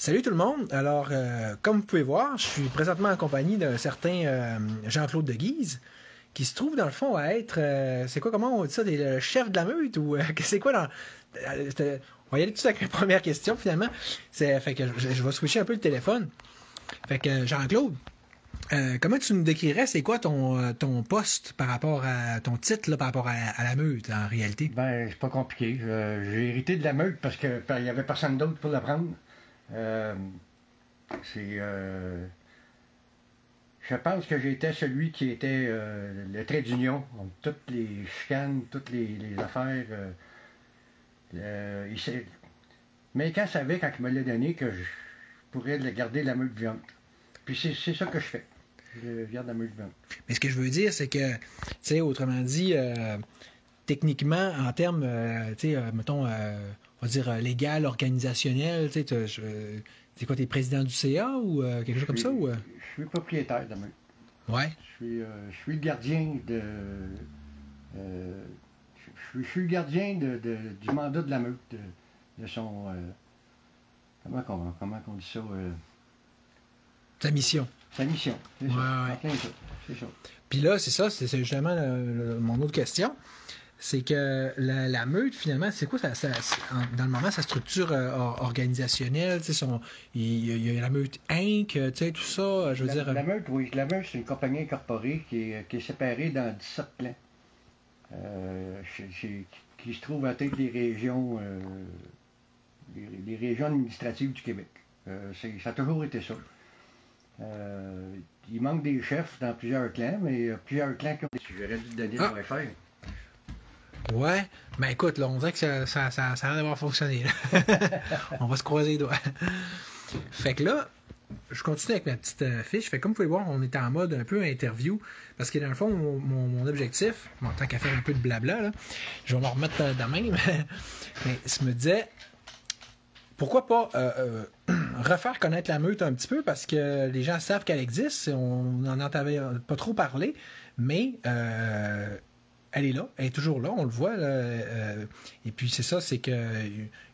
Salut tout le monde. Alors, comme vous pouvez voir, je suis présentement en compagnie d'un certain Jean-Claude de Guise, qui se trouve dans le fond à être, c'est quoi, comment on dit ça, le chef de la meute ou c'est quoi dans... on va y aller tout de suite avec la première question finalement. Fait que je vais switcher un peu le téléphone. Fait que Jean-Claude, comment tu nous décrirais, c'est quoi ton poste par rapport à ton titre là, par rapport à la meute en réalité? Ben, c'est pas compliqué. J'ai hérité de la meute parce que il y avait personne d'autre pour la prendre. Euh, c'est, je pense que j'étais celui qui était le trait d'union entre toutes les chicanes, toutes les affaires. Mais quand savait, quand il me l'a donné, que je pourrais garder la meute vivante. Puis c'est ça que je fais. Je garde la meute vivante. Mais ce que je veux dire, c'est que, tu sais, autrement dit, techniquement, en termes, tu sais, mettons, on va dire légal, organisationnel, tu sais, c'est quoi, t'es président du CA ou quelque chose comme ça? Ou, Je suis propriétaire de la meute. Ouais. Je suis le gardien de. Je suis le gardien du mandat de la meute, de son. Comment on dit ça? Ta mission. Sa mission. C'est Ouais, ça. ouais. En plein ça. C'est ça. Puis là, c'est ça, c'est justement mon autre question. C'est que la meute, finalement, c'est quoi dans le moment, sa structure organisationnelle? Tu sais, il y a la meute Inc., tu sais, tout ça, je veux dire... La meute, oui. La meute, c'est une compagnie incorporée qui est séparée dans 17 clans. Qui se trouve à tête des régions, les régions administratives du Québec. Ça a toujours été ça. Il manque des chefs dans plusieurs clans, mais il y a plusieurs clans qui ont des sujets. J'aurais dû te donner pour les faire. Ouais, ben écoute, là, on dirait que ça a l'air d'avoir fonctionné. On va se croiser les doigts. Fait que là, je continue avec ma petite fiche. Fait que comme vous pouvez voir, on est en mode un peu interview. Parce que dans le fond, mon objectif, bon, tant qu'à faire un peu de blabla, là, je vais m'en remettre de même. Mais je me disais, pourquoi pas refaire connaître la meute un petit peu, parce que les gens savent qu'elle existe. On n'en entendait pas trop parler, mais elle est là, elle est toujours là, on le voit. Là, et puis c'est ça, c'est que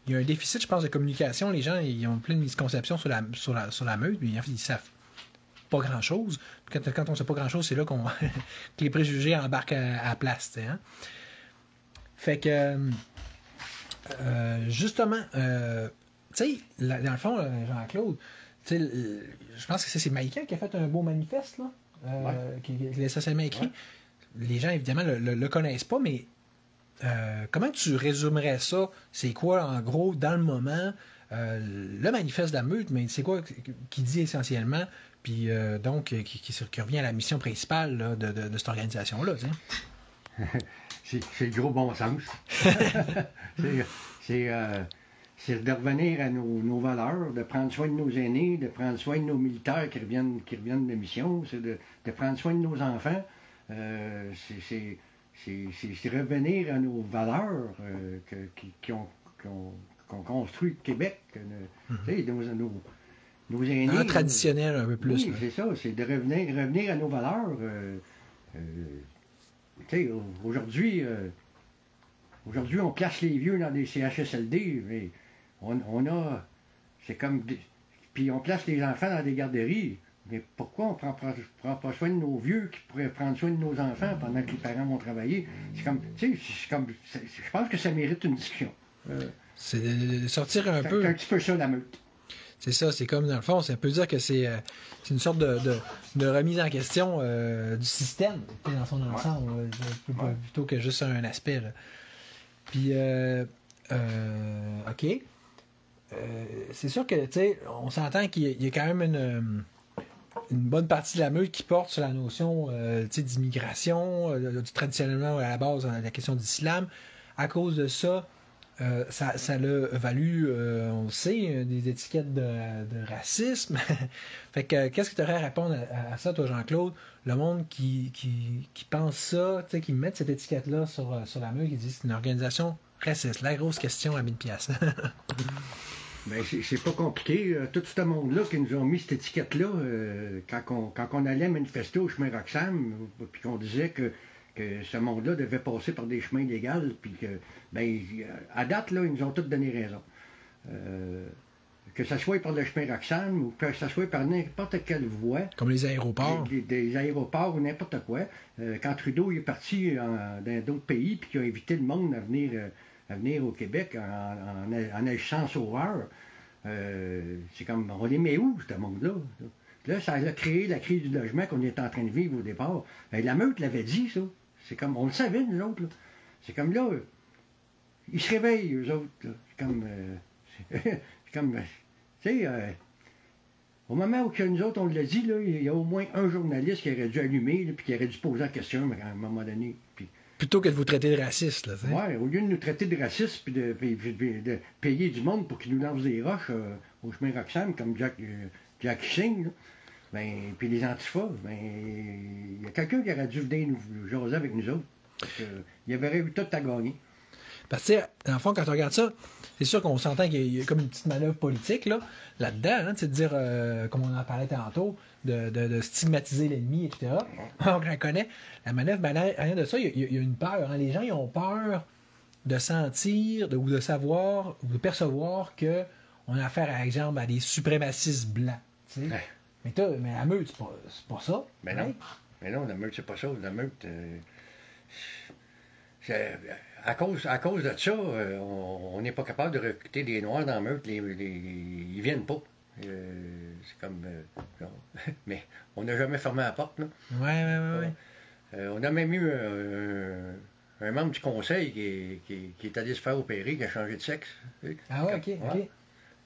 il y a un déficit, je pense, de communication. Les gens, ils ont plein de misconceptions sur la meute, puis ils savent pas grand-chose. Quand on ne sait pas grand-chose, c'est là que les préjugés embarquent à la place. Hein? Fait que, justement, tu sais, dans le fond, Jean-Claude, je pense que c'est Maïka qui a fait un beau manifeste, là, qui est essentiellement écrit. Ouais. Les gens, évidemment, le connaissent pas, mais comment tu résumerais ça? C'est quoi, en gros, dans le moment, le manifeste de la meute, mais c'est quoi qui dit essentiellement, puis donc, qui revient à la mission principale là, de cette organisation-là, c'est le gros bon sens. C'est de revenir à nos valeurs, de prendre soin de nos aînés, de prendre soin de nos militaires qui reviennent de mission, c'est de prendre soin de nos enfants. C'est revenir à nos valeurs qui ont construit le Québec. Nos aînés. Traditionnel un peu plus. Oui, c'est ça, c'est de revenir à nos valeurs. Aujourd'hui, on place les vieux dans des CHSLD, mais c'est comme, puis on place les enfants dans des garderies. Mais pourquoi on prend pas soin de nos vieux qui pourraient prendre soin de nos enfants pendant que les parents vont travailler? Je pense que ça mérite une discussion. C'est de sortir un peu. C'est un petit peu ça, la meute. C'est ça, c'est comme dans le fond, ça peut dire que c'est une sorte de remise en question du système dans son ensemble, plutôt que juste un aspect. Là. Puis, OK. C'est sûr que, tu sais, on s'entend qu'il y a quand même une bonne partie de la meute qui porte sur la notion d'immigration, traditionnellement à la base la question d'islam. À cause de ça, ça l'a valu, on le sait, des étiquettes de racisme. Fait que qu'est-ce que tu aurais à répondre à ça, toi, Jean-Claude? Le monde qui pense ça, qui met cette étiquette-là sur la meute, qui dit que c'est une organisation raciste. La grosse question à 1000$. Ben, c'est pas compliqué. Tout ce monde-là qui nous ont mis cette étiquette-là, quand on allait manifester au chemin Roxham, puis qu'on disait que ce monde-là devait passer par des chemins légaux, puis que, ben, à date, là, ils nous ont tous donné raison. que ce soit par le chemin Roxham ou que ce soit par n'importe quelle voie. Comme les aéroports. Des aéroports ou n'importe quoi. Quand Trudeau est parti dans d'autres pays puis qu'il a invité le monde à venir au Québec en agissant sauveur, c'est comme, on les met où, ce monde-là? Là, ça a créé la crise du logement qu'on est en train de vivre au départ. La meute l'avait dit, ça. C'est comme, on le savait, nous autres. Là. C'est comme là, ils se réveillent, eux autres. Là. C'est comme, tu sais, au moment où nous autres, on l'a dit, là, il y a au moins un journaliste qui aurait dû allumer, puis qui aurait dû poser la question à un moment donné. Puis, plutôt que de vous traiter de raciste, là, oui, au lieu de nous traiter de racistes puis de payer du monde pour qu'ils nous lancent des roches au chemin Roxham, comme Jack Singh, ben, puis les antifas, ben, il y a quelqu'un qui aurait dû venir nous jaser avec nous autres. Il y avait eu tout à gagner. Parce que, dans le fond, quand on regarde ça, c'est sûr qu'on s'entend qu'il y a comme une petite manœuvre politique là-dedans, hein, de dire, comme on en parlait tantôt, de stigmatiser l'ennemi, etc. On reconnaît la manœuvre, mais rien de ça, il y a une peur. Hein. Les gens, ils ont peur de sentir, ou de savoir, ou de percevoir qu'on a affaire, par exemple, à des suprémacistes blancs. Ouais. Mais la meute, c'est pas ça. Mais non. Mais non, la meute, c'est pas ça. La meute, à cause de ça, on n'est pas capable de recruter des Noirs dans la meute. Ils viennent pas. C'est comme... mais on n'a jamais fermé la porte, là. Ouais. On a même eu un membre du conseil qui est allé se faire opérer, qui a changé de sexe. Ah ouais, OK.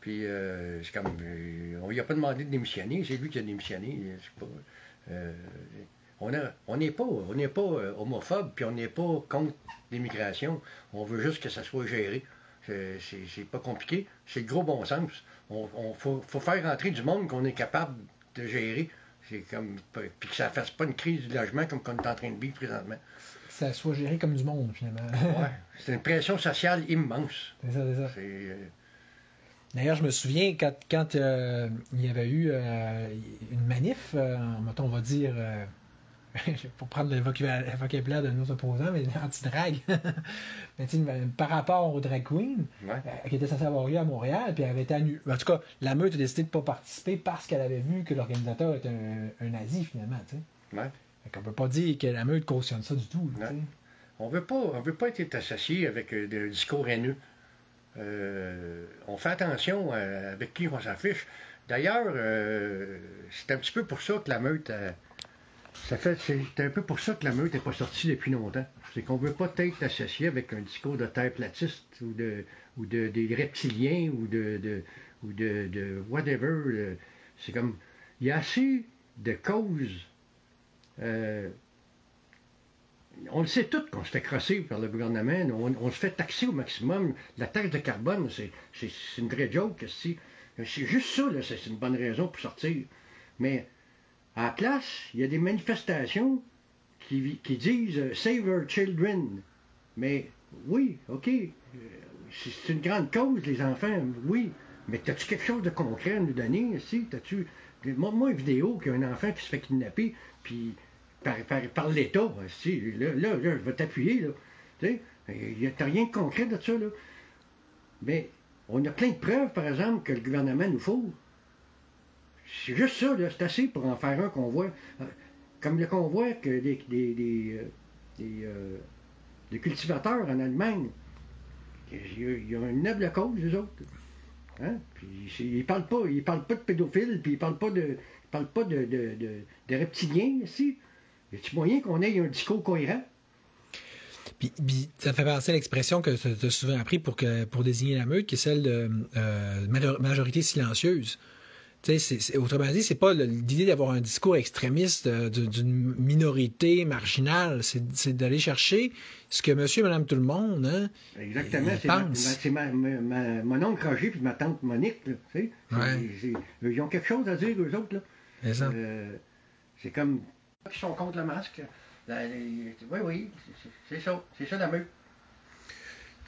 Puis c'est comme... on lui a pas demandé de démissionner, c'est lui qui a démissionné. C'est pas... on n'est pas homophobe, puis on n'est pas contre l'immigration. On veut juste que ça soit géré. C'est pas compliqué. C'est le gros bon sens. Faut faire rentrer du monde qu'on est capable de gérer. C'est comme, puis que ça ne fasse pas une crise du logement comme on est en train de vivre présentement. Que ça soit géré comme du monde, finalement. Ouais. C'est une pression sociale immense. C'est ça. D'ailleurs, je me souviens quand il y avait eu une manif, mettons, on va dire, pour prendre le vocabulaire de nos opposants, mais anti-drag, mais par rapport au drag queen, qui était censé avoir lieu à Montréal, puis elle avait été annulée. En tout cas, la meute a décidé de ne pas participer parce qu'elle avait vu que l'organisateur était un nazi, finalement. Ouais. On ne peut pas dire que la meute cautionne ça du tout. On veut pas être associé avec des discours haineux. On fait attention avec qui on s'affiche. D'ailleurs, c'est un petit peu pour ça que la meute... c'est un peu pour ça que la meute n'est pas sortie depuis longtemps. C'est qu'on ne veut pas être associé avec un discours de terre platiste ou des reptiliens ou de whatever. C'est comme... Il y a assez de causes... on le sait tous qu'on se fait crosser par le gouvernement. On se fait taxer au maximum. La taxe de carbone, c'est une vraie joke. C'est juste ça, là, c'est une bonne raison pour sortir. Mais à la place, il y a des manifestations qui disent « Save our children ». Mais oui, OK, c'est une grande cause, les enfants, oui. Mais as-tu quelque chose de concret à nous donner ici? Montre-moi une vidéo qu'il y a un enfant qui se fait kidnapper, puis... Par l'État, là, je vais t'appuyer, là. Tu sais, t'as rien de concret de ça, là. Mais on a plein de preuves, par exemple, que le gouvernement nous faut. C'est juste ça, là, c'est assez pour en faire un convoi. Comme le convoi que des cultivateurs en Allemagne. Il y a une noble cause, les autres. Hein? Puis ils parlent pas de pédophiles, puis ils parlent pas de reptiliens, ici. Y a-t-il moyen qu'on ait un discours cohérent? Puis, ça fait penser à l'expression que tu as souvent appris pour désigner la meute, qui est celle de majorité silencieuse. Autrement dit, c'est pas l'idée d'avoir un discours extrémiste d'une minorité marginale, c'est d'aller chercher ce que monsieur et madame tout le monde, hein, exactement, c'est mon oncle Roger et ma tante Monique, là, tu sais, ils ont quelque chose à dire, eux autres, là. C'est ça. C'est comme... qui sont contre le masque. Oui, c'est ça la meute.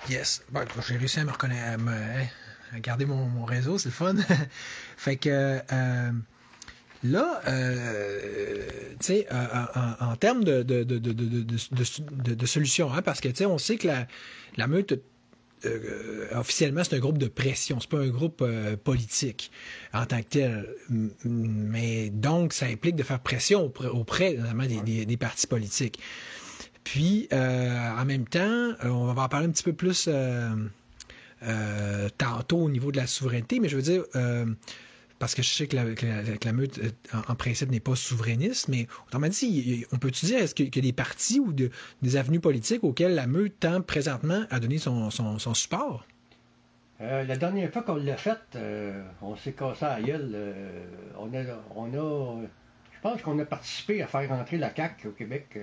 Yes. Bon, j'ai réussi à me reconnaître, à garder mon réseau, c'est le fun. Fait que là, tu sais, en termes de solutions, hein, parce que tu sais, on sait que la meute officiellement, c'est un groupe de pression. C'est pas un groupe politique en tant que tel. Mais donc, ça implique de faire pression auprès notamment des partis politiques. Puis, en même temps, on va en parler un petit peu plus tantôt au niveau de la souveraineté, mais je veux dire, parce que je sais que la meute, en principe, n'est pas souverainiste, mais autrement dit, on peut-tu dire, est-ce qu'il y a des partis ou des avenues politiques auxquelles la meute tend présentement à donner son support? La dernière fois qu'on l'a fait, on s'est cassé à la gueule. Je pense qu'on a participé à faire rentrer la CAQ au Québec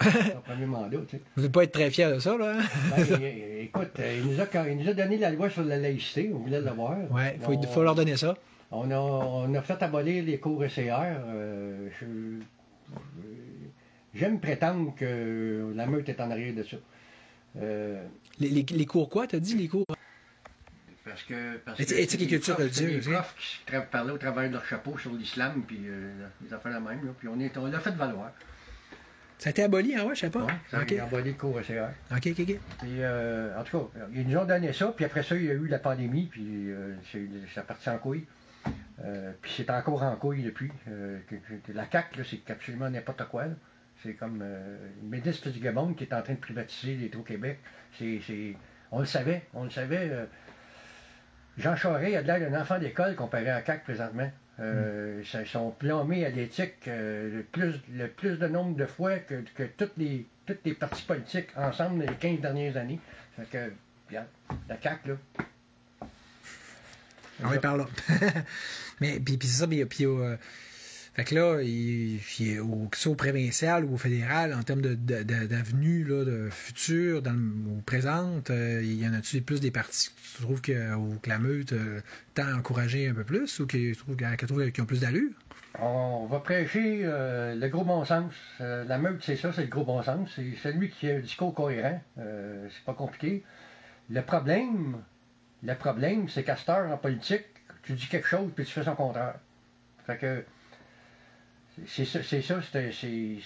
en premier mandat. Tu sais. Vous ne devez pas être très fier de ça, là? Ben, écoute, il nous a donné la loi sur la laïcité, on voulait l'avoir. Oui, il faut leur donner ça. On a fait abolir les cours ECR. J'aime prétendre que la meute est en arrière de ça. Les cours quoi, t'as dit, les cours? Parce que éthique et culture religieuse. Les profs qui parlaient au travers de leur chapeau sur l'islam, puis ils ont fait la même, là, puis on l'a fait valoir. Ça a été aboli, hein, ouais, je sais pas. Ouais, ça a été aboli le cours ECR. OK. Puis, en tout cas, ils nous ont donné ça, puis après ça, il y a eu la pandémie, puis ça a parti en couille. Puis c'est encore en couille depuis. La CAQ, c'est absolument n'importe quoi. C'est comme le ministre Fitzgibbon qui est en train de privatiser l'Hydro-Québec. On le savait. Jean Charest a l'air d'un enfant d'école comparé à CAQ présentement. Ils sont plombés à l'éthique le plus de nombre de fois que toutes les partis politiques ensemble les 15 dernières années. Fait que, regarde, la CAQ, là. On va par là. Mais puis c'est ça, fait que là, que ce soit au provincial ou au fédéral, en termes d'avenues de futur, ou présentes, il y en a-tu plus des partis que tu trouves que la meute tend à encourager un peu plus ou qui ont plus d'allure? On va prêcher le gros bon sens. La meute, c'est ça, c'est le gros bon sens. C'est celui qui a un discours cohérent. C'est pas compliqué. Le problème, c'est qu'à cette heure, en politique, tu dis quelque chose puis tu fais son contraire. Fait que c'est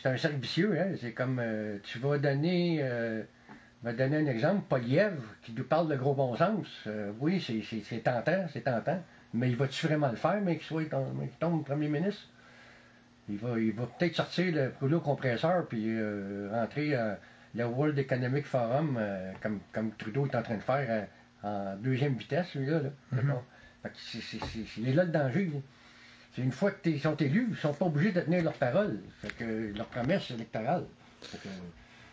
un cercle vicieux, hein? C'est comme tu vas donner un exemple, Poilievre, qui nous parle de gros bon sens. Oui, c'est tentant, mais il va-tu vraiment le faire, mais qu'il tombe premier ministre? Il va peut-être sortir le rouleau compresseur puis rentrer le World Economic Forum comme Trudeau est en train de faire en deuxième vitesse, lui-là. Là. Il est là le danger. Là. C'est une fois qu'ils sont élus, ils ne sont pas obligés de tenir leur parole. Fait que leur promesse électorale.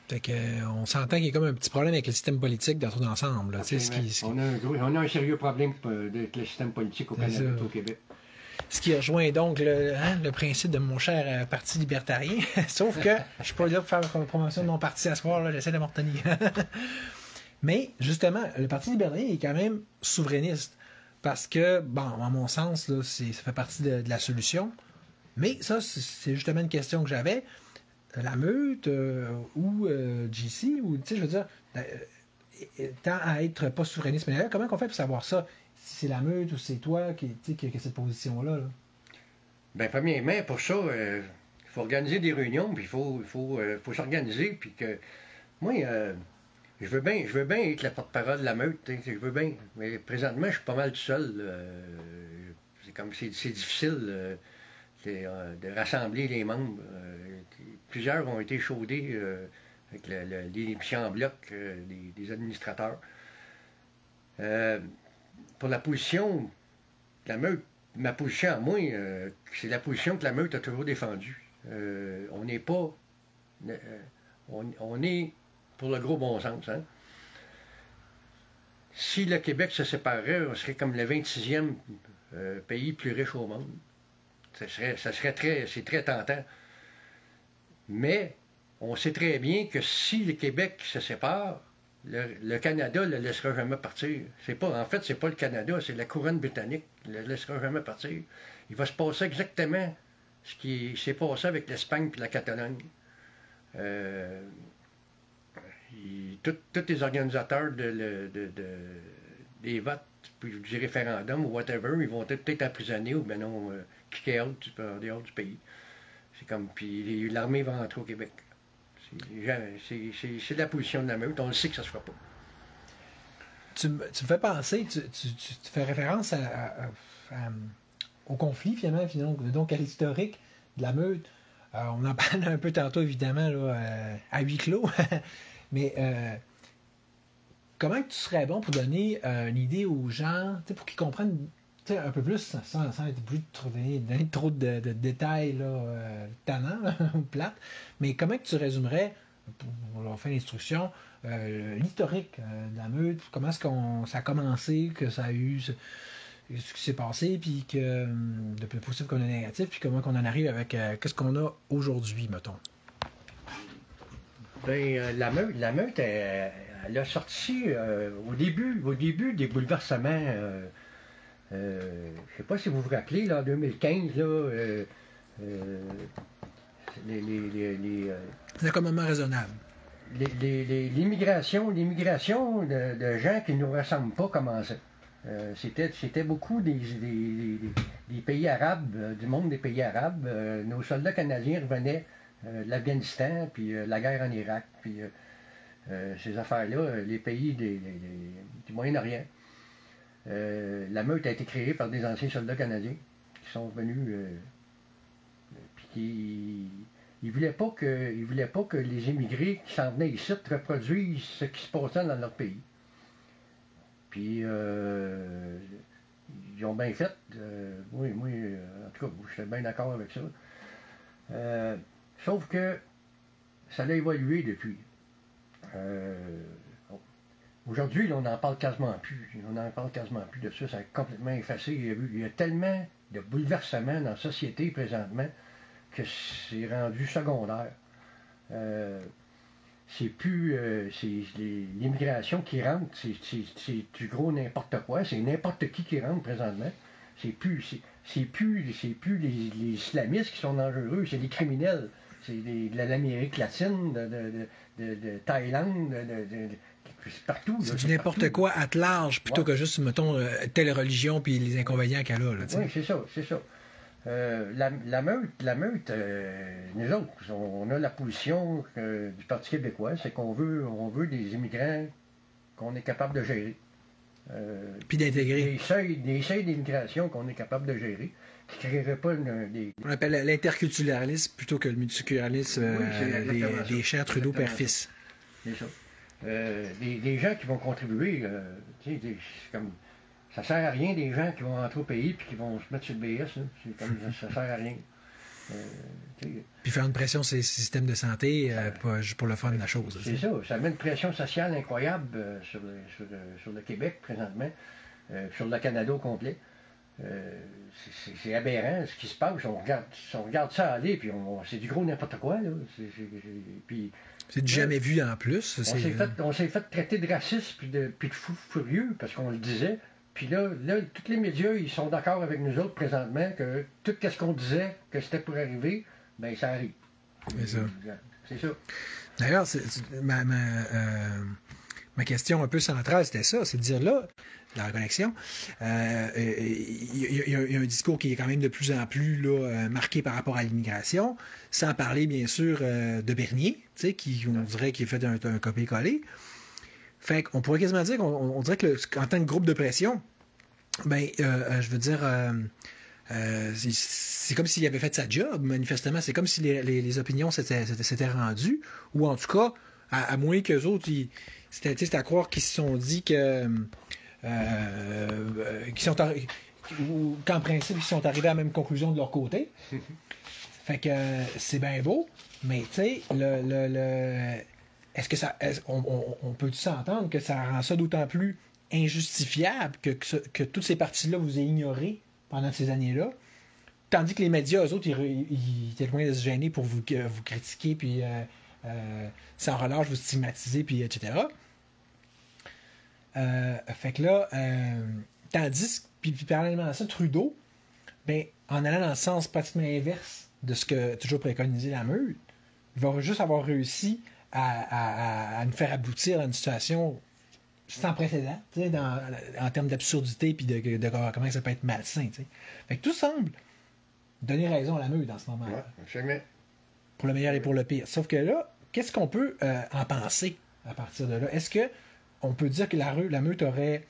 Fait que, on s'entend qu'il y a comme un petit problème avec le système politique dans tout l'ensemble. On a un sérieux problème avec le système politique au Canada et au Québec. Ce qui rejoint donc le principe de mon cher parti libertarien. Sauf que je ne suis pas là pour faire la promotion de mon parti à ce soir, j'essaie de m'en retenir. Mais justement, le Parti libertarien est quand même souverainiste. Parce que, bon, à mon sens, là, ça fait partie de la solution. Mais ça, c'est justement une question que j'avais. La meute ou GC, ou, tu sais, je veux dire, tend à être pas souverainiste. Mais là, comment on fait pour savoir ça? Si c'est la meute ou c'est toi qui a cette position-là? Là? Bien, premièrement, pour ça, il faut organiser des réunions, puis il faut s'organiser, puis que... Moi, je veux bien être la porte-parole de la meute, je veux bien, mais présentement, je suis pas mal tout seul. C'est difficile de rassembler les membres. Plusieurs ont été chaudés avec les fichiers en bloc des administrateurs. Pour la position de la meute, ma position à moi, c'est la position que la meute a toujours défendue. On n'est pas... on est pour le gros bon sens. Hein? Si le Québec se séparait, on serait comme le 26e pays plus riche au monde. C'est très tentant. Mais on sait très bien que si le Québec se sépare, le Canada ne le laissera jamais partir. En fait, c'est pas le Canada, c'est la couronne britannique. Il ne le laissera jamais partir. Il va se passer exactement ce qui s'est passé avec l'Espagne et la Catalogne. Tous les organisateurs des votes, puis du référendum ou whatever, ils vont être peut-être emprisonnés ou bien non kickés out en dehors du pays. C'est comme, puis l'armée va rentrer au Québec. C'est la position de la meute. On le sait que ça ne se fera pas. tu me fais penser, tu fais référence au conflit, finalement, donc à l'historique de la meute. On en parle un peu tantôt, évidemment, là, à huis clos. Mais comment tu serais bon pour donner une idée aux gens, pour qu'ils comprennent un peu plus, sans être plus donner trop de détails là, tannants là, ou plates, mais comment tu résumerais, pour leur faire l'instruction, l'historique de la meute, comment est-ce ça a commencé, que ça a eu ce qui s'est passé, puis que de plus positif qu'on a négatif, puis comment on en arrive avec qu'est-ce qu'on a aujourd'hui, mettons. Ben, la meute, elle a sorti au début des bouleversements. Je ne sais pas si vous vous rappelez, là, en 2015, là, c'est comme un moment raisonnable. L'immigration de gens qui ne nous ressemblent pas commençait. C'était beaucoup des pays arabes, du monde des pays arabes. Nos soldats canadiens revenaient de l'Afghanistan, puis la guerre en Irak, puis ces affaires-là, les pays du Moyen-Orient. La meute a été créée par des anciens soldats canadiens qui sont venus, puis qui ils voulaient pas que les immigrés qui s'en venaient ici reproduisent ce qui se passait dans leur pays. Puis ils ont bien fait. Oui, en tout cas, j'étais bien d'accord avec ça. Sauf que ça a évolué depuis. Aujourd'hui, on n'en parle quasiment plus. On n'en parle quasiment plus de ça. Ça a complètement effacé. Il y a tellement de bouleversements dans la société présentement que c'est rendu secondaire. C'est plus l'immigration qui rentre, c'est du gros n'importe quoi. C'est n'importe qui rentre présentement. C'est plus les islamistes qui sont dangereux, c'est des criminels. C'est de l'Amérique latine, de Thaïlande, partout. C'est du n'importe quoi à large, plutôt que juste, mettons, telle religion puis les inconvénients qu'elle a. Là, oui, c'est ça. La meute, nous autres, on a la position du Parti québécois, c'est qu'on veut des immigrants qu'on est capable de gérer. Puis d'intégrer. Des seuils d'immigration qu'on est capable de gérer, qui ne créeraient pas des... On appelle l'interculturalisme plutôt que le multiculturalisme des chers Trudeau père-fils. C'est ça. Des gens qui vont contribuer, comme... Ça sert à rien des gens qui vont rentrer au pays et qui vont se mettre sur le BS. Ça sert à rien. Puis faire une pression sur les systèmes de santé, pas juste pour le fun de la chose. C'est ça. Ça met une pression sociale incroyable sur le Québec présentement, sur le Canada au complet. C'est aberrant ce qui se passe. On regarde ça aller, puis c'est du gros n'importe quoi. Là. C'est du jamais vu en plus. On s'est fait traiter de raciste puis de fou furieux parce qu'on le disait. Puis là, tous les médias, ils sont d'accord avec nous autres présentement que tout ce qu'on disait que c'était pour arriver, bien, ça arrive. C'est ça. D'ailleurs, ma question un peu centrale, c'était ça, c'est de dire là, la reconnexion, il y a un discours qui est quand même de plus en plus là, marqué par rapport à l'immigration, sans parler bien sûr de Bernier, on dirait qu'il a fait un copier-coller. Fait qu'on pourrait quasiment dire qu'on dirait qu'en tant que groupe de pression, ben, je veux dire, c'est comme s'il avait fait sa job, manifestement. C'est comme si les opinions s'étaient rendues, ou en tout cas, à moins qu'eux autres, c'était à croire qu'ils se sont dit qu'en principe, ils sont arrivés à la même conclusion de leur côté. Fait que c'est bien beau, mais tu sais, on peut-tu s'entendre que ça rend ça d'autant plus injustifiable que toutes ces parties-là vous aient ignoré pendant ces années-là, tandis que les médias, eux autres, ils étaient loin de se gêner pour vous critiquer, puis sans relâche, vous stigmatiser, puis etc. Fait que là, tandis puis parallèlement à ça, Trudeau, ben, en allant dans le sens pratiquement inverse de ce que toujours préconisé la meute, il va juste avoir réussi à nous faire aboutir à une situation sans précédent, en termes d'absurdité et de comment ça peut être malsain. T'sais. Fait que tout semble donner raison à la meute dans ce moment-là. Ouais, pour le meilleur et pour le pire. Sauf que là, qu'est-ce qu'on peut en penser à partir de là? Est-ce que on peut dire que la meute aurait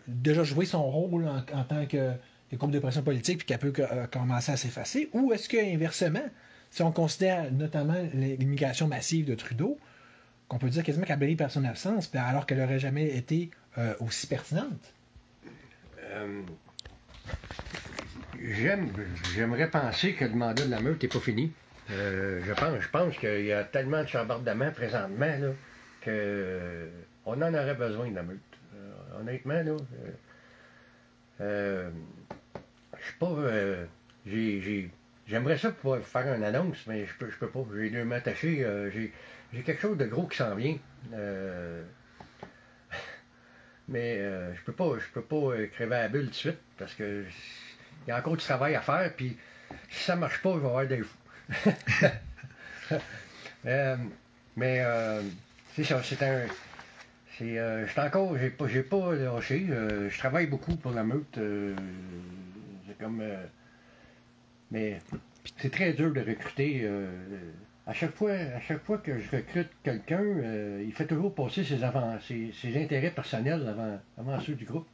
déjà joué son rôle en tant que groupe de pression politique puis qu'elle peut commencer à s'effacer, ou est-ce que inversement, si on considère notamment l'immigration massive de Trudeau, qu'on peut dire quasiment qu'elle brille par son absence, alors qu'elle n'aurait jamais été aussi pertinente? J'aimerais penser que le mandat de la meute n'est pas fini. Je pense qu'il y a tellement de chambardements présentement là, qu'on en aurait besoin de la meute. Honnêtement, là, je suis pas. J'aimerais ça pouvoir faire une annonce, mais je peux pas. J'ai dû m'attacher. J'ai quelque chose de gros qui s'en vient. Mais je peux pas crever à la bulle tout de suite parce que il y a encore du travail à faire. Puis si ça marche pas, je vais avoir des fous. C'est ça. J'ai pas lâché. Je travaille beaucoup pour la meute. C'est comme. Mais c'est très dur de recruter. À chaque fois que je recrute quelqu'un, il fait toujours passer ses intérêts personnels avant ceux du groupe.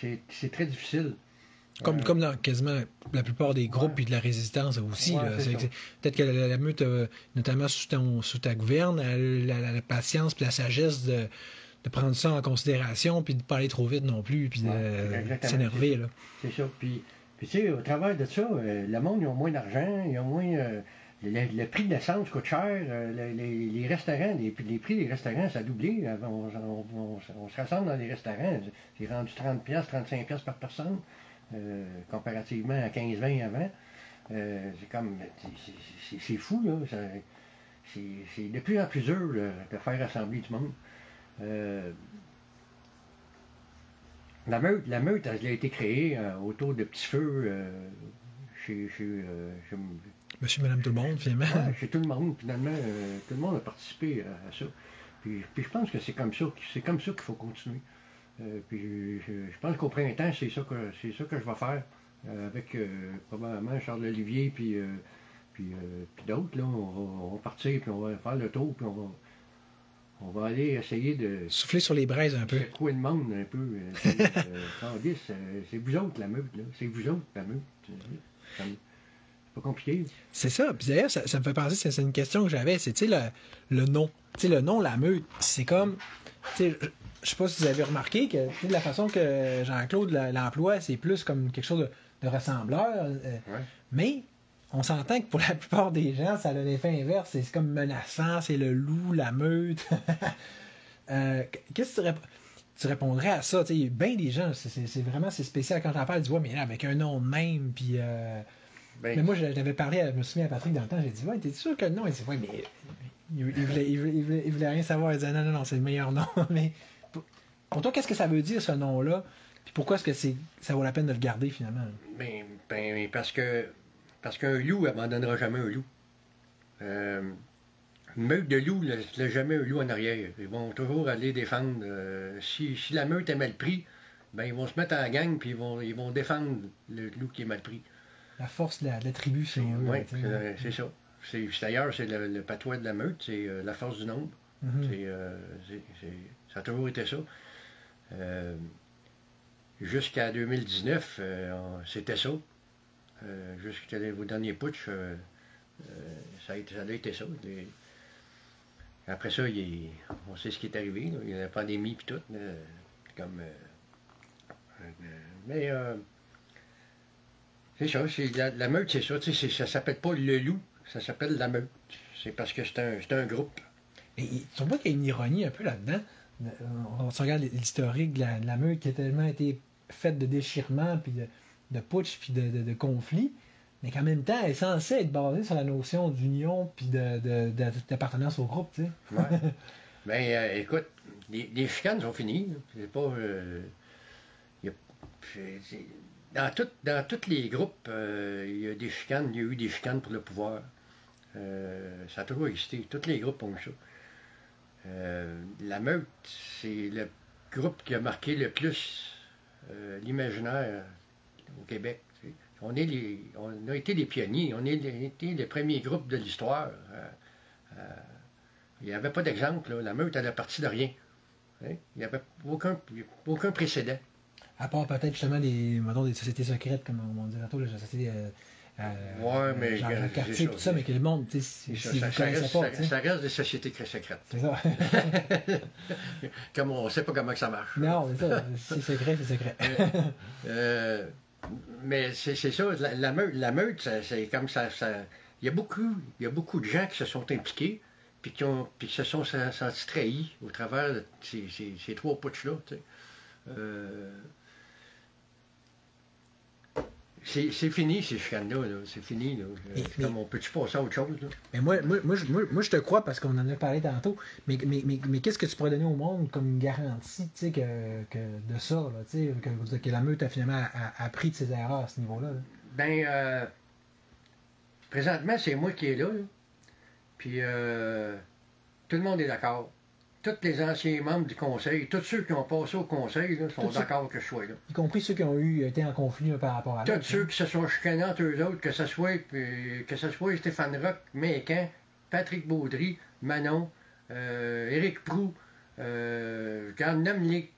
C'est très difficile. Comme dans quasiment la plupart des groupes puis de la résistance aussi. Ouais, peut-être que la meute, notamment sous ta gouverne, la patience et la sagesse de prendre ça en considération puis de ne pas aller trop vite non plus puis de s'énerver. C'est ça. Puis tu sais, au travers de ça, le monde, ils ont moins d'argent, ils ont moins... le prix de l'essence coûte cher. Les restaurants, les prix des restaurants, ça a doublé. On se rassemble dans les restaurants. C'est rendu 30$, 35$ par personne, comparativement à 15-20$ avant. C'est comme... C'est fou, là. C'est de plus en plus dur de faire rassembler du monde. La meute, elle a été créée autour de petits feux chez Monsieur, madame, tout le monde, finalement. Ouais, chez tout le monde, finalement, tout le monde a participé à ça. Puis je pense que c'est comme ça qu'il faut continuer. Puis je pense qu'au printemps, c'est ça que je vais faire avec probablement Charles Olivier puis d'autres. Là, on va partir, puis on va faire le tour, puis on va aller essayer de... Souffler sur les braises un peu. Secouer le monde un peu. C'est vous autres, la meute, là. C'est vous autres, la meute. C'est pas compliqué. C'est ça. Puis d'ailleurs, ça me fait penser, c'est une question que j'avais, c'est, tu sais, le nom. Tu sais, le nom, la meute, c'est comme... Tu sais, je sais pas si vous avez remarqué que de la façon que Jean-Claude l'emploie, c'est plus comme quelque chose de rassembleur. Ouais. Mais... on s'entend que pour la plupart des gens, ça a l'effet inverse. C'est comme menaçant, c'est le loup, la meute. Qu'est-ce que tu répondrais à ça? T'sais, bien des gens, c'est spécial quand j'en parle, du vois, mais là, avec un nom de même, puis... mais moi, j'avais parlé, je me souviens à Patrick dans le temps, j'ai dit, ouais, t'es sûr que le nom? Il dit, ouais, mais il voulait rien savoir. Il disait, non, c'est le meilleur nom. Mais pour toi, qu'est-ce que ça veut dire, ce nom-là? Puis pourquoi est-ce que ça vaut la peine de le garder, finalement? Ben, parce qu'un loup n'abandonnera jamais un loup. Une meute de loups ne laisse jamais un loup en arrière. Ils vont toujours aller défendre. Si la meute est mal pris, ben, ils vont se mettre en gang puis ils vont défendre le loup qui est mal pris. La force de la tribu, c'est oui, c'est ça. D'ailleurs, c'est le patois de la meute, c'est la force du nombre. Ça a toujours été ça. Jusqu'à 2019, c'était ça. Jusqu'au dernier putsch, ça a été ça. Après ça, on sait ce qui est arrivé. Là. Il y a la pandémie et tout. C'est ça. La meute, c'est ça. Ça s'appelle pas le loup, ça s'appelle la meute. C'est parce que c'est un groupe. Et tu trouves pas qu'il y a une ironie un peu là-dedans? On se regarde l'historique de la meute qui a tellement été faite de déchirements, puis de putsch, puis de conflits, mais qu'en même temps, elle est censée être basée sur la notion d'union, puis d'appartenance au groupe, tu sais. Ouais. Ben, écoute, les chicanes sont finies. C'est pas... dans tous les groupes, il y a des chicanes, il y a eu des chicanes pour le pouvoir. Ça a toujours existé. Tous les groupes ont eu ça. La meute, c'est le groupe qui a marqué le plus l'imaginaire au Québec. Tu sais. On a été les pionniers, on a été les premiers groupes de l'histoire. Il n'y avait pas d'exemple. La meute, elle est partie de rien. Hein? Il n'y avait aucun précédent. À part peut-être justement mettons, des sociétés secrètes, comme on dit tantôt, les sociétés Ouais, mais genre le quartier, tout ça, mais que le monde, tu sais, ça reste des sociétés très secrètes. C'est ça. Comme on ne sait pas comment que ça marche. Non, c'est ça. C'est secret, c'est secret. Mais c'est ça, la meute, c'est comme ça. Il y a beaucoup de gens qui se sont impliqués, puis qui se sont sentis trahis au travers de ces trois putschs-là. Tu sais. C'est fini, ces chicanes-là. C'est fini. Là. Comme on peut-tu passer à autre chose? Là? Mais moi, je te crois parce qu'on en a parlé tantôt. Mais qu'est-ce que tu pourrais donner au monde comme une garantie que de ça, là, que la meute a finalement appris de ses erreurs à ce niveau-là? Là? Ben, présentement, c'est moi qui est là. Puis, tout le monde est d'accord. Tous les anciens membres du conseil, tous ceux qui ont passé au conseil là, sont d'accord que je sois là. Y compris ceux qui ont été en conflit par rapport à tous ceux qui se sont chicanés entre eux autres, que ce soit Stéphane Roch, Mécan, Patrick Baudry, Manon, Éric Proulx, nomme-les.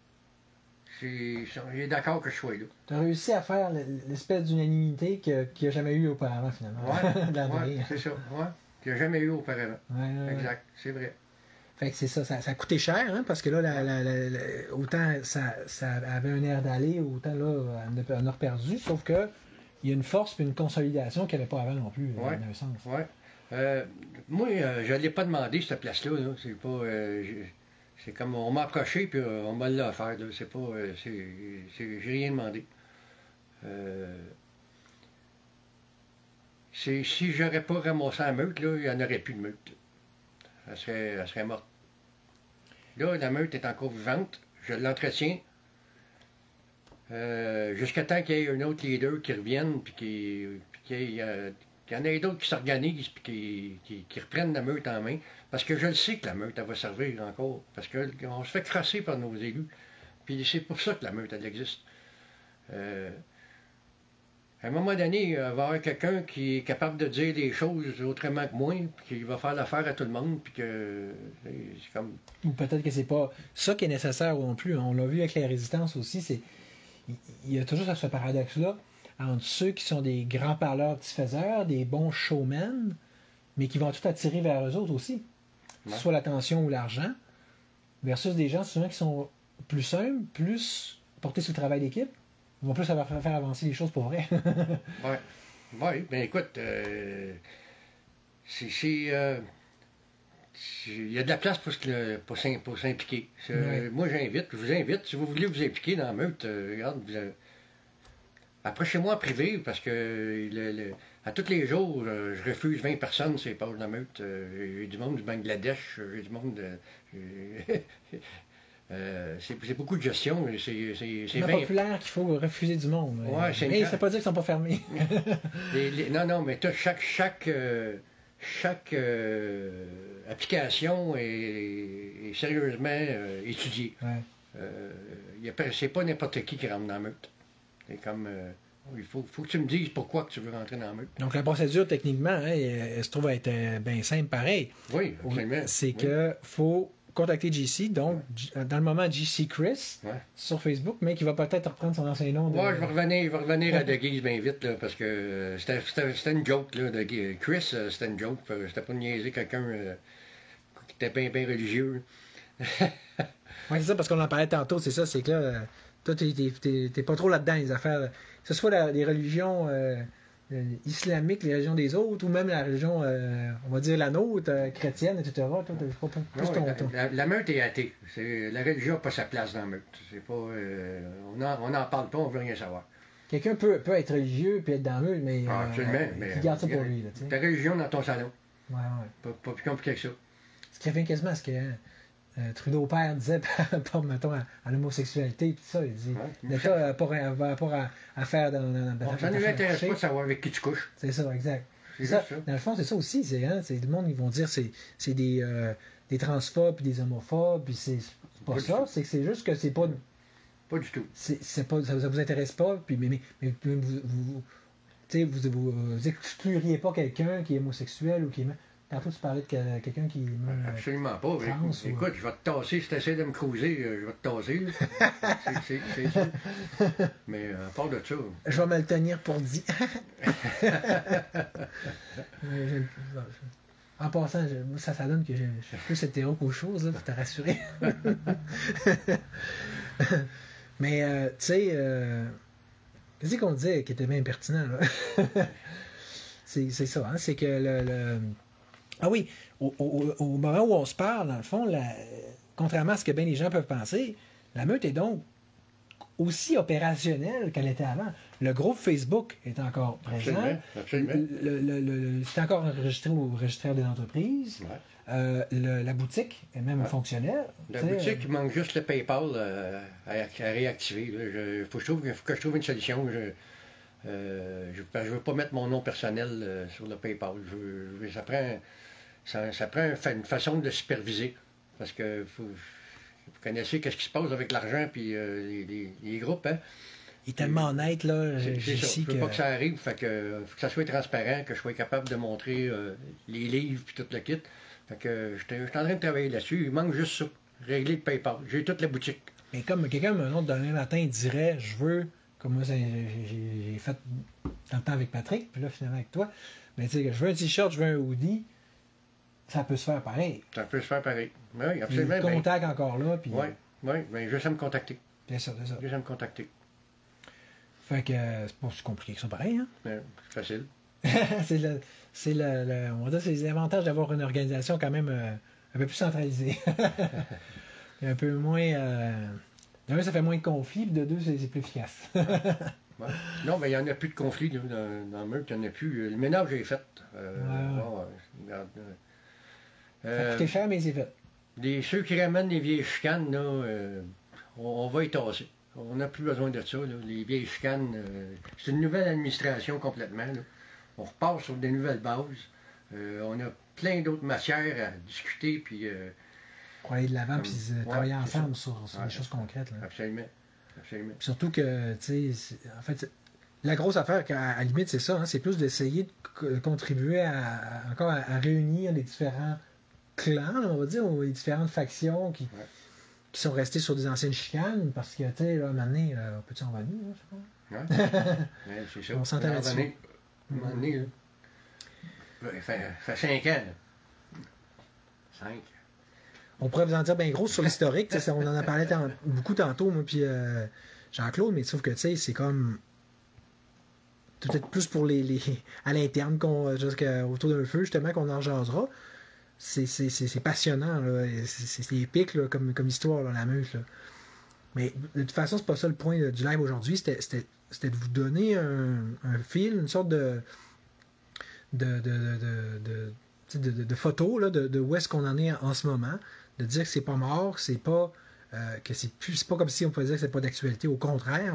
Il est d'accord que je sois là. Tu as réussi à faire l'espèce d'unanimité qu'il n'y a jamais eu auparavant, finalement. Oui, c'est ça. Ouais, qu'il n'y a jamais eu auparavant. Ouais. Exact, c'est vrai. Fait que c'est ça a coûté cher, hein, parce que là, autant ça avait un air d'aller, autant là, on a perdu, sauf que il y a une force et une consolidation qu'il n'y avait pas avant non plus, dans un sens. Oui. Moi, je ne l'ai pas demandé, cette place-là. Là. C'est pas. C'est comme on m'a approché puis on m'a l'a offert. Là. C'est pas. J'ai rien demandé. Si j'aurais pas ramassé la meute, là, il n'y en aurait plus de meute. Elle serait morte. Là, la meute est encore vivante. Je l'entretiens. Jusqu'à temps qu'il y ait un autre leader qui revienne, puis qu'il y en ait d'autres qui s'organisent, puis qui reprennent la meute en main. Parce que je le sais que la meute, elle va servir encore. Parce qu'on se fait crasser par nos élus. Puis c'est pour ça que la meute, elle existe. À un moment donné, il va y avoir quelqu'un qui est capable de dire des choses autrement que moi, puis qui va faire l'affaire à tout le monde, puis que c'est comme... Ou peut-être que c'est pas ça qui est nécessaire non plus. On l'a vu avec la résistance aussi, il y a toujours ce paradoxe-là entre ceux qui sont des grands parleurs diffuseurs, des bons showmen, mais qui vont tout attirer vers eux autres aussi. Ouais. Soit l'attention ou l'argent, versus des gens souvent qui sont plus simples, plus portés sur le travail d'équipe, ils vont plus savoir faire avancer les choses pour vrai. Oui, bien écoute, il y a de la place pour s'impliquer. Moi, je vous invite, si vous voulez vous impliquer dans la meute, regarde, approchez-moi en privé, parce que à tous les jours, je refuse 20 personnes sur les pages de la meute. J'ai du monde du Bangladesh, j'ai du monde c'est beaucoup de gestion. C'est populaire qu'il faut refuser du monde. Ouais, mais ça ne veut pas dire qu'ils ne sont pas fermés. non, mais chaque application est sérieusement étudiée. Ouais. C'est pas n'importe qui rentre dans la meute. C'est comme... il faut que tu me dises pourquoi que tu veux rentrer dans la meute. Donc la procédure, techniquement, hein, elle se trouve à être bien simple, pareil. Oui, absolument. C'est que faut contacter JC, donc dans le moment JC Chris sur Facebook, mais qui va peut-être reprendre son ancien nom. Oui, je vais revenir à De Guise bien vite, là, parce que c'était une joke. Là, Chris, c'était une joke. C'était pas de niaiser quelqu'un qui était bien religieux. Oui, c'est ça, parce qu'on en parlait tantôt, c'est ça, c'est que là, toi, t'es pas trop là-dedans, les affaires. Que ce soit les religions islamiques, les religions des autres, ou même la religion, on va dire la nôtre, chrétienne, etc. Toi, la meute est athée. La religion n'a pas sa place dans la meute. C'est pas, on n'en parle pas, on ne veut rien savoir. Quelqu'un peut être religieux et être dans la meute, mais, il garde ça pour lui. Là, ta religion dans ton salon. Ouais. Pas plus compliqué que ça. Ce qui revient quasiment à ce que Trudeau père disait par rapport, mettons, à l'homosexualité et tout ça. Il dit l'État n'a pas rapport à faire dans ça ne nous intéresse pas de savoir avec qui tu couches. C'est ça, exact. Ça. Dans le fond, c'est ça aussi. C'est le monde, ils vont dire c'est des transphobes et des homophobes. Puis c'est pas ça. C'est juste que c'est pas. Pas du tout. Ça vous intéresse pas. Puis, mais vous excluriez pas quelqu'un qui est homosexuel ou qui est. Tantôt, tu parlais de quelqu'un qui... Absolument pas. France, écoute, je vais te tasser. Si tu essaies de me cruiser, je vais te tasser. C'est ça. Mais à part de ça... Je vais me le tenir pour dit. En passant, ça donne que je suis plus hétéro qu'autre chose, là, pour te rassurer. Mais, tu sais, qu'est-ce qu'on disait qui était bien pertinent, là? c'est ça, hein? C'est que Ah oui, au moment où on se parle, dans le fond, contrairement à ce que bien les gens peuvent penser, la meute est donc aussi opérationnelle qu'elle était avant. Le groupe Facebook est encore présent. Absolument. C'est encore enregistré au registraire des entreprises. Ouais. La boutique est même fonctionnelle. La boutique, il manque juste le PayPal à réactiver. Il faut que je trouve une solution. Je ne veux pas mettre mon nom personnel sur le PayPal. Ça prend une façon de superviser. Parce que vous connaissez ce qui se passe avec l'argent puis les groupes. Hein? Il est tellement honnête, là. Je ne veux pas que ça arrive. Faut que ça soit transparent, que je sois capable de montrer les livres puis tout le kit. Fait que je suis en train de travailler là-dessus. Il manque juste ça. Régler le PayPal. J'ai toute la boutique. Mais comme quelqu'un, un autre demain matin, dirait, je veux, comme moi j'ai fait dans le temps avec Patrick, puis là finalement avec toi, mais tu sais, je veux un t-shirt, je veux un hoodie, ça peut se faire pareil. Ça peut se faire pareil. Oui, absolument. Le contact encore là. Puis... Oui, mais juste à me contacter. C'est ça. Juste à me contacter. Fait que c'est pas si compliqué que ça pareil, hein? C'est facile. c'est on va dire, c'est les avantages d'avoir une organisation quand même un peu plus centralisée. Un peu moins... De un, ça fait moins de conflits, puis de deux, c'est plus efficace. Ouais. Non, mais il n'y en a plus de conflits dans le meurtre, il n'y en a plus. Le ménage est fait. Ça a coûté cher, mais c'est fait. Ceux qui ramènent les vieilles chicanes, là, on va y tasser. On n'a plus besoin de ça. Là. Les vieilles chicanes, c'est une nouvelle administration complètement. Là. On repart sur des nouvelles bases. On a plein d'autres matières à discuter. Puis, pour aller de l'avant puis travailler ensemble sur des choses concrètes. Là. Absolument. Puis surtout que, tu sais, en fait, la grosse affaire, à la limite, c'est ça. Hein, c'est plus d'essayer de contribuer encore à réunir les différents clans, on va dire, ou les différentes factions qui sont restées sur des anciennes chicanes, parce que, tu sais, là, à un moment donné, on peut-tu en venir, je sais pas? Ouais, c'est ça. On s'entend là-dessus. À un moment donné, là. Ça fait 5 ans, là. 5. On pourrait vous en dire bien gros sur l'historique. On en a parlé beaucoup tantôt, moi, puis Jean-Claude, mais sauf que, tu sais, c'est comme... Peut-être plus pour à l'interne, autour d'un feu, justement, qu'on en jasera. C'est passionnant, là. C'est épique, là, comme histoire, là, la meute, là. Mais de toute façon, c'est pas ça le point du live aujourd'hui. C'était de vous donner un fil, une sorte de photo là, de où est-ce qu'on en est en ce moment, de dire que c'est pas mort, c'est pas que c'est pas comme si on pouvait dire que c'est pas d'actualité. Au contraire,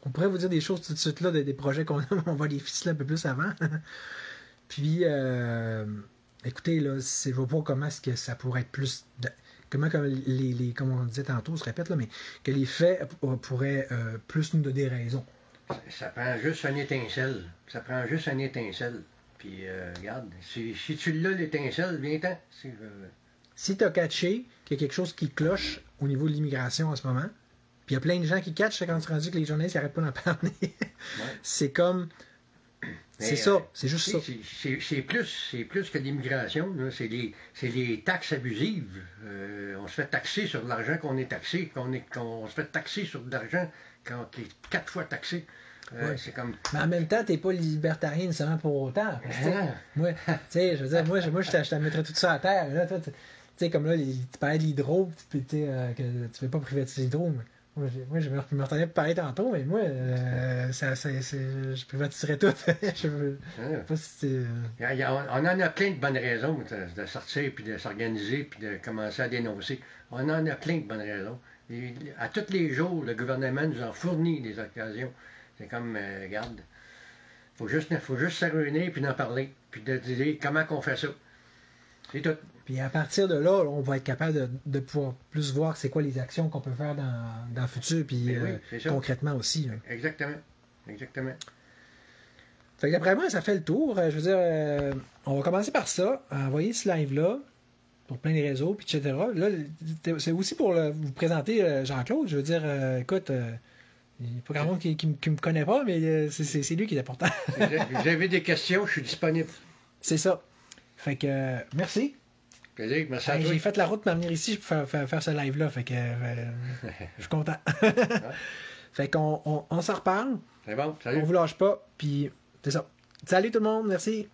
on pourrait vous dire des choses tout de suite là, des projets qu'on a, on va les ficeler un peu plus avant. Puis écoutez, là, je vois pas comment est-ce que ça pourrait être plus comme comme on disait tantôt, se répète là, mais que les faits pourraient plus nous donner raison. Ça prend juste une étincelle. Ça prend juste une étincelle. Puis, regarde, si tu l'as, l'étincelle, viens-t'en. Si tu as catché qu'il y a quelque chose qui cloche au niveau de l'immigration en ce moment, puis il y a plein de gens qui catchent quand tu rendu que les journalistes n'arrêtent pas d'en parler. C'est comme... C'est ça, c'est juste ça. C'est plus que l'immigration. C'est les taxes abusives. On se fait taxer sur l'argent qu'on est taxé. On se fait taxer sur de l'argent qui est 4 fois taxé. C'est comme... Mais en même temps, t'es pas libertarien nécessairement pour autant. Moi, tu sais, je veux dire, moi je te mettrais tout ça à terre. Là, toi, tu sais, comme là, tu parlais de l'hydro, que tu ne veux pas privatiser l'hydro. Moi, je me retenais pour parler tantôt, mais moi, je privatiserais tout. Je veux pas si on en a plein de bonnes raisons de sortir, puis de s'organiser, puis de commencer à dénoncer. On en a plein de bonnes raisons. Et à tous les jours, le gouvernement nous en fournit des occasions. C'est comme, regarde, faut juste se réunir puis d'en parler, puis de dire comment qu'on fait ça. C'est tout. Puis à partir de là, on va être capable de pouvoir plus voir c'est quoi les actions qu'on peut faire dans le futur, puis concrètement aussi. Là. Exactement. Fait Fait que d'après moi, ça fait le tour. Je veux dire, on va commencer par ça, à envoyer ce live-là pour plein de réseaux, puis etc. Là, c'est aussi pour vous présenter Jean-Claude. Je veux dire, écoute, il n'y a pas grand monde qui me connaît pas, mais c'est lui qui est important. Vous avez des questions, je suis disponible. C'est ça. Fait que, merci. Plaisir, merci à toi. J'ai fait la route pour venir ici pour faire ce live-là. Fait que, je suis content. Fait qu'on s'en reparle. C'est bon, salut. On vous lâche pas. Puis, c'est ça. Salut tout le monde, merci.